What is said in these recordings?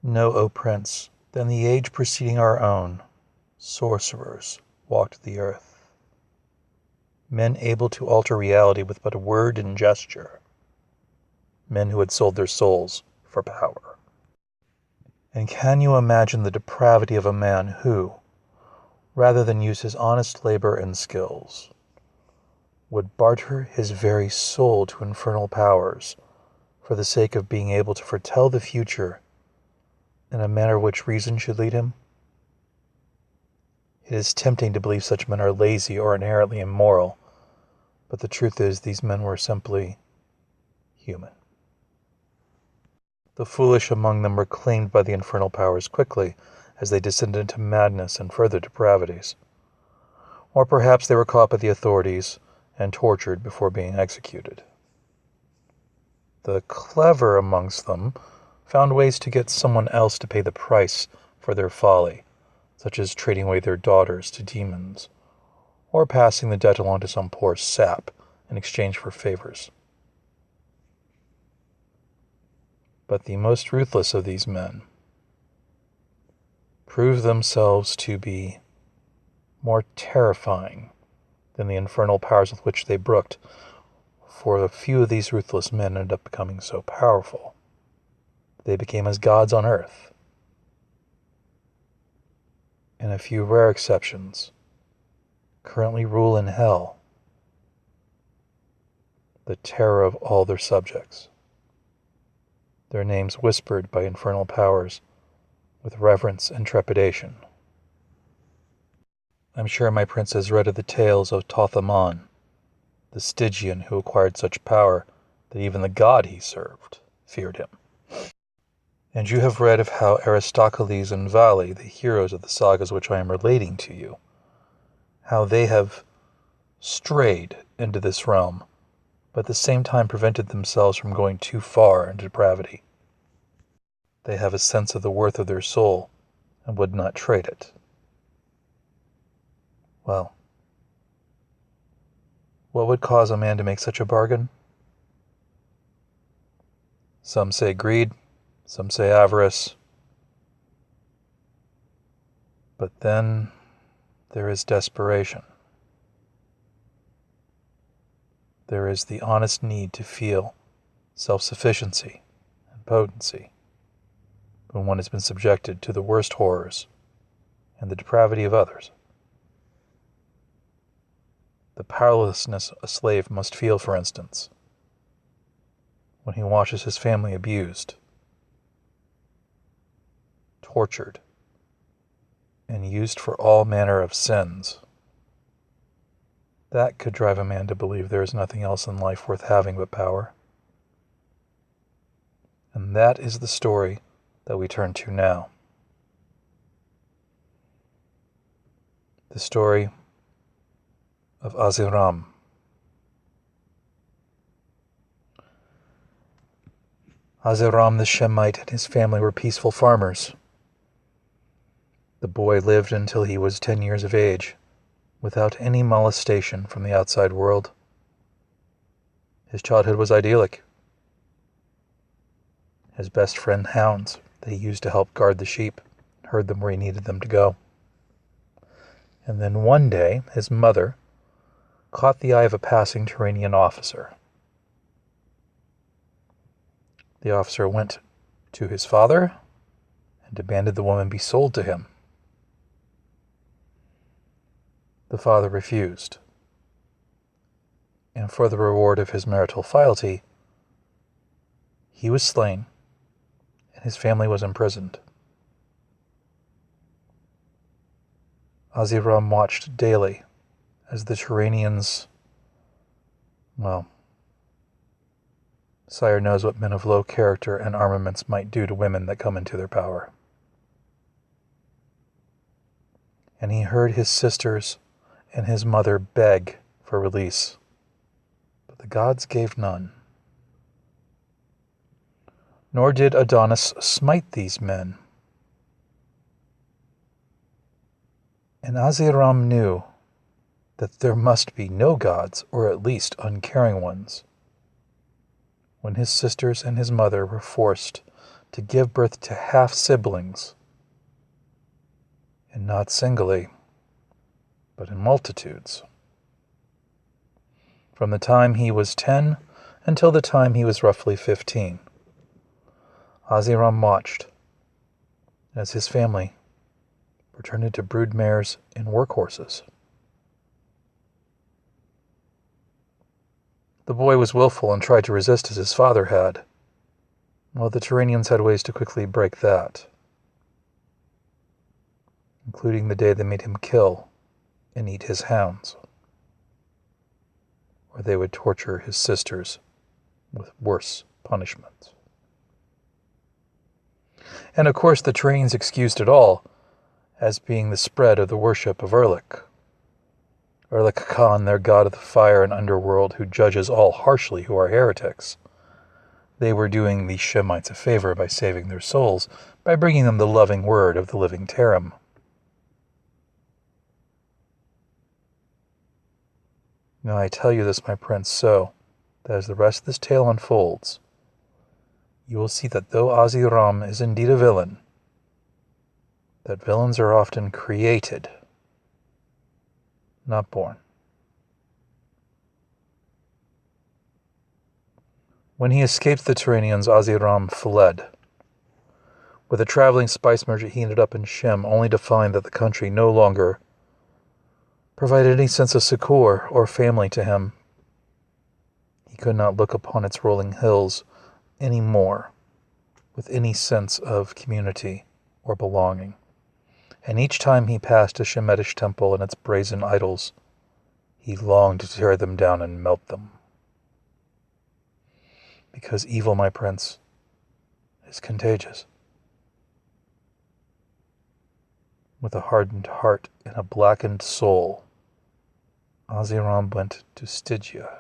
Know, O Prince, that in the age preceding our own, sorcerers walked the earth, men able to alter reality with but a word and gesture, men who had sold their souls for power. And can you imagine the depravity of a man who, rather than use his honest labor and skills, would barter his very soul to infernal powers for the sake of being able to foretell the future in a manner which reason should lead him? It is tempting to believe such men are lazy or inherently immoral, but the truth is these men were simply human. The foolish among them were claimed by the infernal powers quickly as they descended into madness and further depravities. Or perhaps they were caught by the authorities and tortured before being executed. The clever amongst them found ways to get someone else to pay the price for their folly, such as trading away their daughters to demons, or passing the debt along to some poor sap in exchange for favors. But the most ruthless of these men proved themselves to be more terrifying than the infernal powers with which they brooked, for a few of these ruthless men ended up becoming so powerful that they became as gods on earth. And a few rare exceptions currently rule in hell, the terror of all their subjects, their names whispered by infernal powers with reverence and trepidation. I'm sure my prince has read of the tales of Thoth-Amon, the Stygian who acquired such power that even the god he served feared him. And you have read of how Aristocles and Vali, the heroes of the sagas which I am relating to you, how they have strayed into this realm, but at the same time prevented themselves from going too far into depravity. They have a sense of the worth of their soul and would not trade it. Well, what would cause a man to make such a bargain? Some say greed, some say avarice. But then there is desperation. There is the honest need to feel self-sufficiency and potency when one has been subjected to the worst horrors and the depravity of others. The powerlessness a slave must feel, for instance, when he watches his family abused, tortured, and used for all manner of sins. That could drive a man to believe there is nothing else in life worth having but power. And that is the story that we turn to now. The story of Ahziram. Ahziram the Shemite and his family were peaceful farmers. The boy lived until he was 10 years of age, without any molestation from the outside world. His childhood was idyllic. His best friend hounds that he used to help guard the sheep, heard them where he needed them to go. And then one day, his mother caught the eye of a passing Turanian officer. The officer went to his father and demanded the woman be sold to him. The father refused, and for the reward of his marital fealty, he was slain and his family was imprisoned. Ahziram watched daily as the Turanians, well, sire knows what men of low character and armaments might do to women that come into their power. And he heard his sisters and his mother beg for release, but the gods gave none. Nor did Adonis smite these men. And Ahziram knew that there must be no gods, or at least uncaring ones, when his sisters and his mother were forced to give birth to half-siblings, and not singly, but in multitudes. From the time he was 10 until the time he was roughly 15, Ahziram watched as his family were turned into broodmares and workhorses. The boy was willful and tried to resist as his father had, while the Turanians had ways to quickly break that, including the day they made him kill and eat his hounds, or they would torture his sisters with worse punishments. And of course the Turanians excused it all as being the spread of the worship of Erlik Khan, their god of the fire and underworld, who judges all harshly who are heretics. They were doing the Shemites a favor by saving their souls, by bringing them the loving word of the living Tarim. Now I tell you this, my prince, so that as the rest of this tale unfolds, you will see that though Ahziram is indeed a villain, that villains are often created, not born. When he escaped the Turanians, Ahziram fled. With a traveling spice merchant, he ended up in Shem, only to find that the country no longer provided any sense of succor or family to him. He could not look upon its rolling hills any more with any sense of community or belonging. And each time he passed a Shemitish temple and its brazen idols, he longed to tear them down and melt them. Because evil, my prince, is contagious. With a hardened heart and a blackened soul, Ahziram went to Stygia.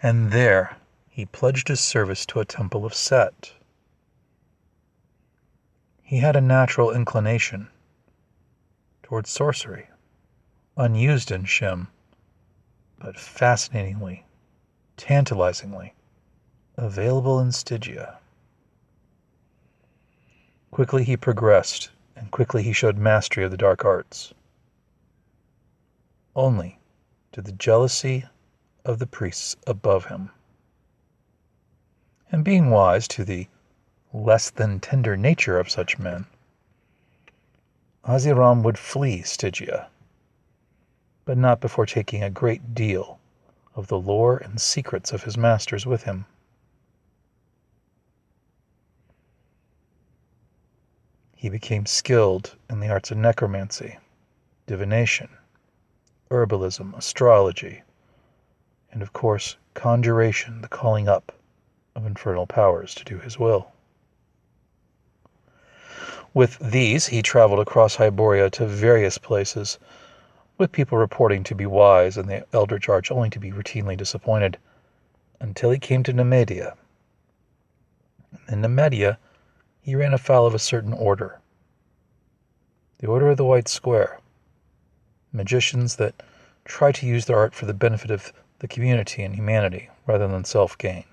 And there he pledged his service to a temple of Set. He had a natural inclination towards sorcery, unused in Shem, but fascinatingly, tantalizingly, available in Stygia. Quickly he progressed, and quickly he showed mastery of the dark arts, only to the jealousy of the priests above him. And being wise to the less than tender nature of such men, Ahziram would flee Stygia, but not before taking a great deal of the lore and secrets of his masters with him. He became skilled in the arts of necromancy, divination, herbalism, astrology, and of course conjuration, the calling up of infernal powers to do his will. With these, he traveled across Hyboria to various places, with people reporting to be wise and the Eldritch Arch only to be routinely disappointed, until he came to Nemedia. In Nemedia, he ran afoul of a certain order, the Order of the White Square, magicians that try to use their art for the benefit of the community and humanity rather than self-gain.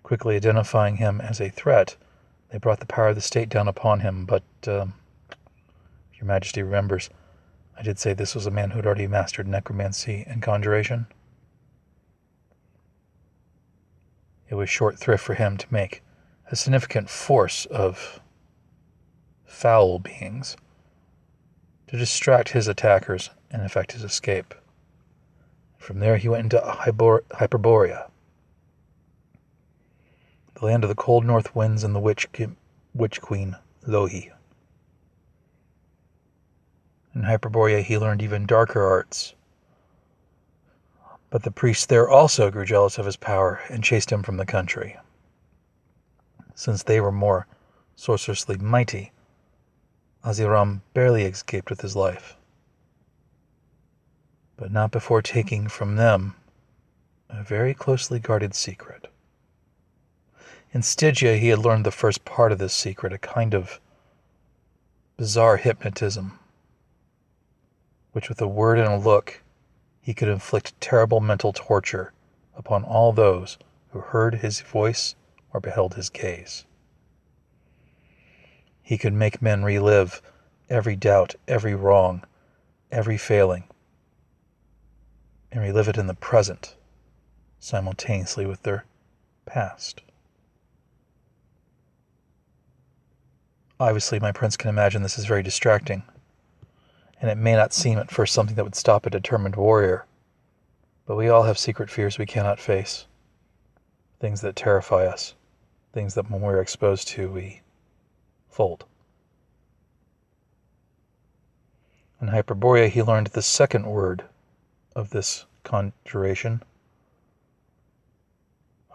Quickly identifying him as a threat, they brought the power of the state down upon him, but if Your Majesty remembers, I did say this was a man who had already mastered necromancy and conjuration. It was short thrift for him to make a significant force of foul beings to distract his attackers and effect his escape. From there he went into Hyperborea, the land of the cold north winds and the witch queen Lohi. In Hyperborea he learned even darker arts, but the priests there also grew jealous of his power and chased him from the country. Since they were more sorcerously mighty, Ahziram barely escaped with his life, but not before taking from them a very closely guarded secret. In Stygia he had learned the first part of this secret, a kind of bizarre hypnotism, which with a word and a look he could inflict terrible mental torture upon all those who heard his voice or beheld his gaze. He could make men relive every doubt, every wrong, every failing, and relive it in the present, simultaneously with their past. Obviously, my prince can imagine this is very distracting, and it may not seem at first something that would stop a determined warrior, but we all have secret fears we cannot face, things that terrify us, things that when we're exposed to, we fold. In Hyperborea, he learned the second word of this conjuration,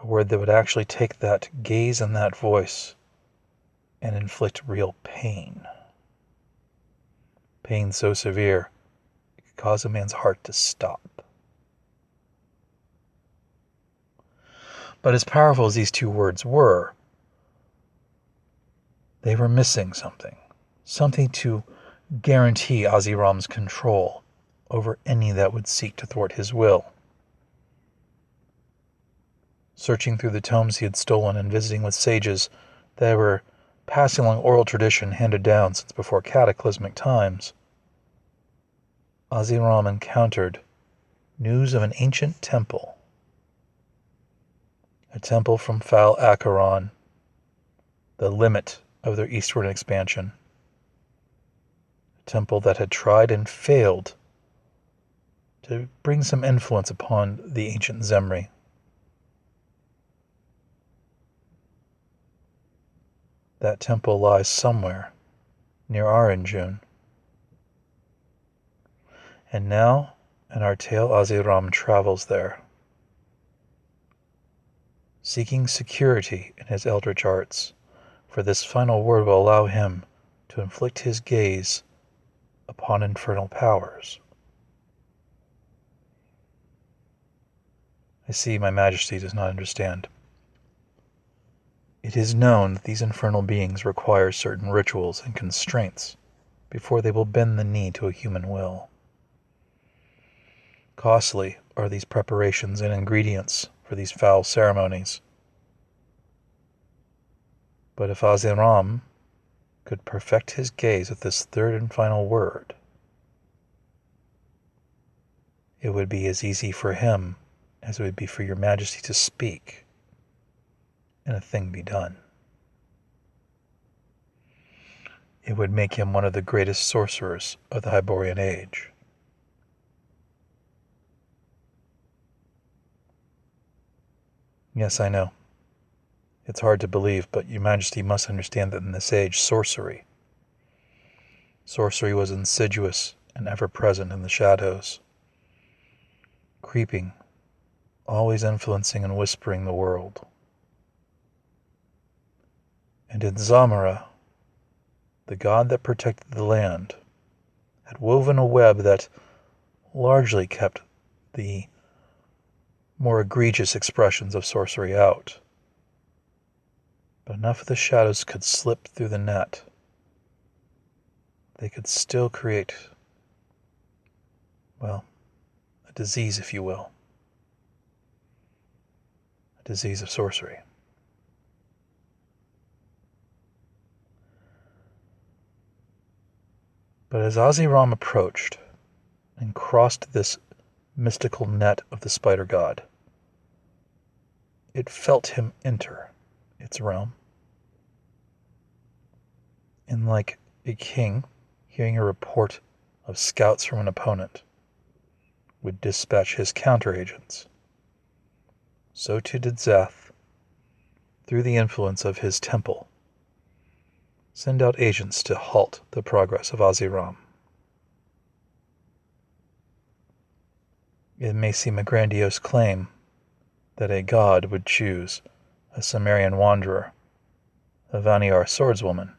a word that would actually take that gaze and that voice and inflict real pain. Pain so severe, it could cause a man's heart to stop. But as powerful as these two words were, they were missing something to guarantee Ahziram's control over any that would seek to thwart his will. Searching through the tomes he had stolen and visiting with sages that were passing along oral tradition handed down since before cataclysmic times, Ahziram encountered news of an ancient temple. A temple from Fal Acheron, the limit of their eastward expansion. A temple that had tried and failed to bring some influence upon the ancient Zemri. That temple lies somewhere near Arinjun. And now, in our tale, Ahziram travels there, seeking security in his eldritch arts, for this final word will allow him to inflict his gaze upon infernal powers. I see my majesty does not understand. It is known that these infernal beings require certain rituals and constraints before they will bend the knee to a human will. Costly are these preparations and ingredients for these foul ceremonies. But if Ahziram could perfect his gaze with this third and final word, it would be as easy for him as it would be for your majesty to speak, and a thing be done. It would make him one of the greatest sorcerers of the Hyborian age. Yes, I know. It's hard to believe, but your majesty must understand that in this age, sorcery was insidious and ever present in the shadows, creeping, always influencing and whispering the world. And in Zamara, the god that protected the land had woven a web that largely kept the more egregious expressions of sorcery out. But enough of the shadows could slip through the net. They could still create, well, a disease, if you will. A disease of sorcery. But as Ahziram approached and crossed this mystical net of the spider god, it felt him enter its realm. And like a king hearing a report of scouts from an opponent would dispatch his counter-agents, so too did Zeth, through the influence of his temple, send out agents to halt the progress of Ahziram. It may seem a grandiose claim that a god would choose a Cimmerian wanderer, a Vaniar swordswoman,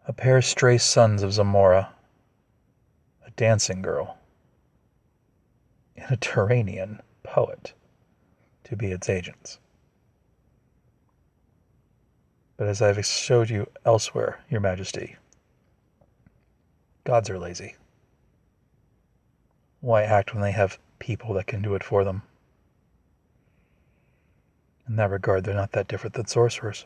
a pair of stray sons of Zamora, a dancing girl, and a Turanian poet to be its agents. But as I've showed you elsewhere, your majesty, gods are lazy. Why act when they have people that can do it for them? In that regard, they're not that different than sorcerers.